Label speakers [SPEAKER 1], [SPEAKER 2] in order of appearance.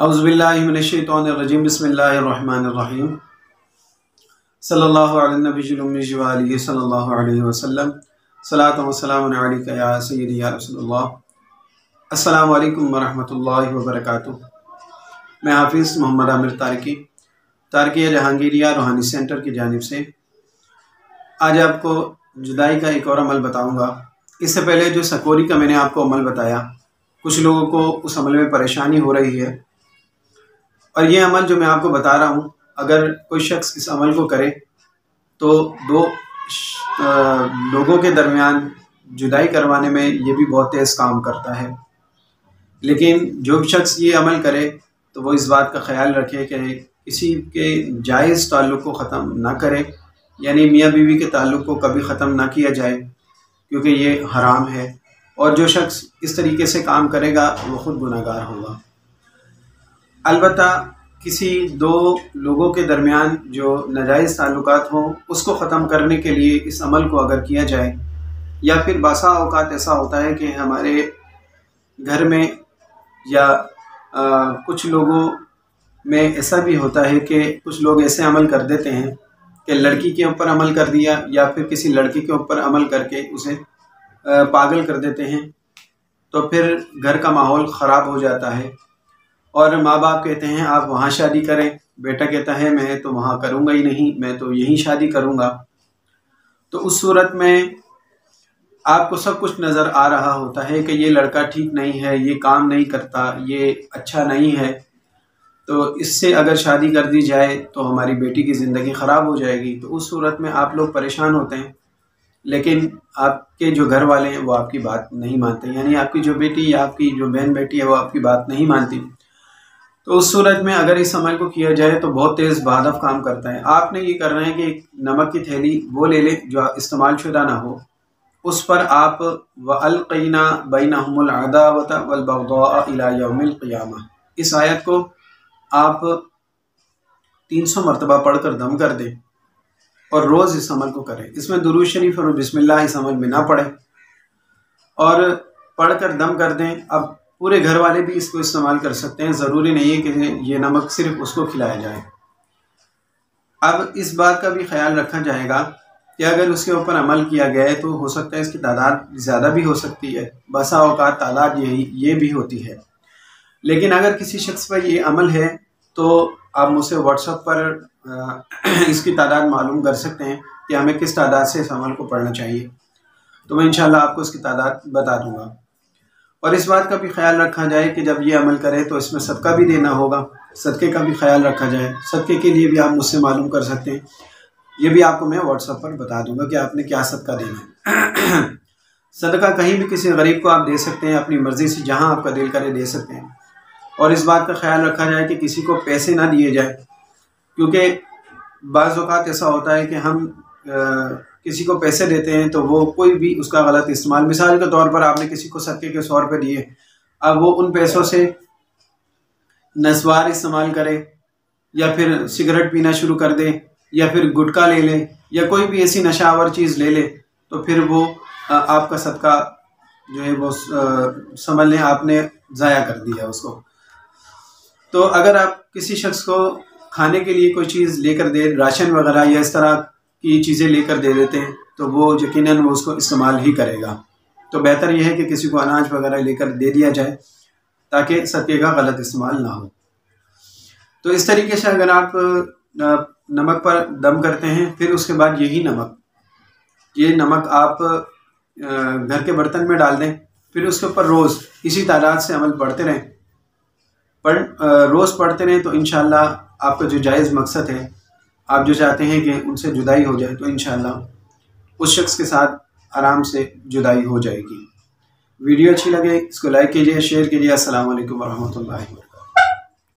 [SPEAKER 1] औज़ुबिल्लाहि मिनश्शैतानिर्रजीम बिस्मिल्लाहिर्रहमानिर्रहीम सल्लल्लाहु अला नबिय्यिल उम्मी व आलिहि सल्लल्लाहु अलैहि वसल्लम सलातु व सलामुन अलैका या सय्यदी या रसूलल्लाह। अस्सलामु अलैकुम व रहमतुल्लाहि व बरकातुहू। मैं हाफिज़ मोहम्मद आमिर तारकिया जहांगीरिया रूहानी सेंटर की जानिब से आज आपको जुदाई का एक और अमल बताऊंगा। इससे पहले जो सकोरी का मैंने आपको अमल बताया, कुछ लोगों को उस अमल में परेशानी हो रही है और ये अमल जो मैं आपको बता रहा हूँ, अगर कोई शख्स इस अमल को करे तो दो लोगों के दरमियान जुदाई करवाने में ये भी बहुत तेज़ काम करता है। लेकिन जो भी शख्स ये अमल करे तो वो इस बात का ख्याल रखे कि किसी के जायज़ ताल्लुक़ को ख़त्म ना करे, यानी मियाँ बीवी के ताल्लुक़ को कभी ख़त्म ना किया जाए, क्योंकि ये हराम है और जो शख्स इस तरीके से काम करेगा वो ख़ुद गुनाहगार होगा। अलबत्ता किसी दो लोगों के दरमियान जो नाजायज़ ताल्लुकात हों उसको ख़त्म करने के लिए इस अमल को अगर किया जाए, या फिर बासा औकात ऐसा होता है कि हमारे घर में या कुछ लोगों में ऐसा भी होता है कि कुछ लोग ऐसे अमल कर देते हैं कि लड़की के ऊपर अमल कर दिया या फिर किसी लड़के के ऊपर अमल करके उसे पागल कर देते हैं, तो फिर घर का माहौल ख़राब हो जाता है और माँ बाप कहते हैं आप वहाँ शादी करें, बेटा कहता है मैं तो वहाँ करूँगा ही नहीं, मैं तो यहीं शादी करूँगा। तो उस सूरत में आपको सब कुछ नज़र आ रहा होता है कि ये लड़का ठीक नहीं है, ये काम नहीं करता, ये अच्छा नहीं है, तो इससे अगर शादी कर दी जाए तो हमारी बेटी की ज़िंदगी ख़राब हो जाएगी। तो उस सूरत में आप लोग परेशान होते हैं, लेकिन आपके जो घर वाले हैं वो आपकी बात नहीं मानते, यानी आपकी जो बेटी या आपकी जो बहन बेटी है वो आपकी बात नहीं मानती। तो उस सूरत में अगर इस अमल को किया जाए तो बहुत तेज़ बहदफ काम करता है। आपने ये करना है कि एक नमक की थैली वो ले लें जो इस्तेमाल शुदा ना हो, उस पर आप वअल्क़ैना बैनहुमुल अदावत वल बग़दा इला यौमिल क़ियामा, इस आयत को आप 300 मरतबा पढ़कर दम कर दें और रोज़ इस अमल को करें। इसमें दुरूद शरीफ और बिस्मिल्लाह इस अमल में ना पढ़ें और पढ़कर दम कर दें। अब पूरे घर वाले भी इसको इस्तेमाल कर सकते हैं, ज़रूरी नहीं है कि ये नमक सिर्फ उसको खिलाया जाए। अब इस बात का भी ख्याल रखा जाएगा कि अगर उसके ऊपर अमल किया गया है तो हो सकता है इसकी तादाद ज़्यादा भी हो सकती है, बसा औकात तादाद ये भी होती है। लेकिन अगर किसी शख्स पर ये अमल है तो आप मुझसे व्हाट्सएप पर इसकी तादाद मालूम कर सकते हैं कि हमें किस तादाद से इस अमल को पढ़ना चाहिए, तो मैं इंशाल्लाह आपको इसकी तादाद बता दूंगा। और इस बात का भी ख्याल रखा जाए कि जब ये अमल करें तो इसमें सदका भी देना होगा, सदक़े का भी ख्याल रखा जाए। सदक़े के लिए भी आप मुझसे मालूम कर सकते हैं, ये भी आपको मैं व्हाट्सएप पर बता दूंगा कि आपने क्या सदका देना है। सदका कहीं भी किसी गरीब को आप दे सकते हैं, अपनी मर्ज़ी से जहाँ आपका दिल करे दे सकते हैं। और इस बात का ख्याल रखा जाए कि किसी को पैसे ना दिए जाए, क्योंकि बाज़ औक़ात ऐसा होता है कि हम किसी को पैसे देते हैं तो वो कोई भी उसका गलत इस्तेमाल, मिसाल के तौर पर आपने किसी को सदक़े के 100 रुपये दिए, अब वो उन पैसों से नस्वार इस्तेमाल करे या फिर सिगरेट पीना शुरू कर दे या फिर गुटखा ले ले या कोई भी ऐसी नशावर चीज़ ले ले, तो फिर वो आपका सदका जो है वो समझ लें आपने ज़ाया कर दिया उसको। तो अगर आप किसी शख्स को खाने के लिए कोई चीज़ लेकर दे, राशन वगैरह या इस तरह की चीज़ें लेकर दे देते हैं, तो वो यकीनन वो उसको इस्तेमाल ही करेगा। तो बेहतर यह है कि किसी को अनाज वगैरह लेकर दे दिया जाए ताकि सदक़े का गलत इस्तेमाल ना हो। तो इस तरीके से अगर आप नमक पर दम करते हैं, फिर उसके बाद ये नमक आप घर के बर्तन में डाल दें, फिर उसके ऊपर रोज़ इसी तादाद से अमल पढ़ते रहें। रोज़ पढ़ते रहें तो इंशाअल्लाह आपका जो जायज़ मकसद है, आप जो चाहते हैं कि उनसे जुदाई हो जाए, तो इंशाअल्लाह उस शख्स के साथ आराम से जुदाई हो जाएगी। वीडियो अच्छी लगे इसको लाइक कीजिए, शेयर कीजिए। अस्सलाम वालेकुम व रहमतुल्लाहि व बरकातुहू।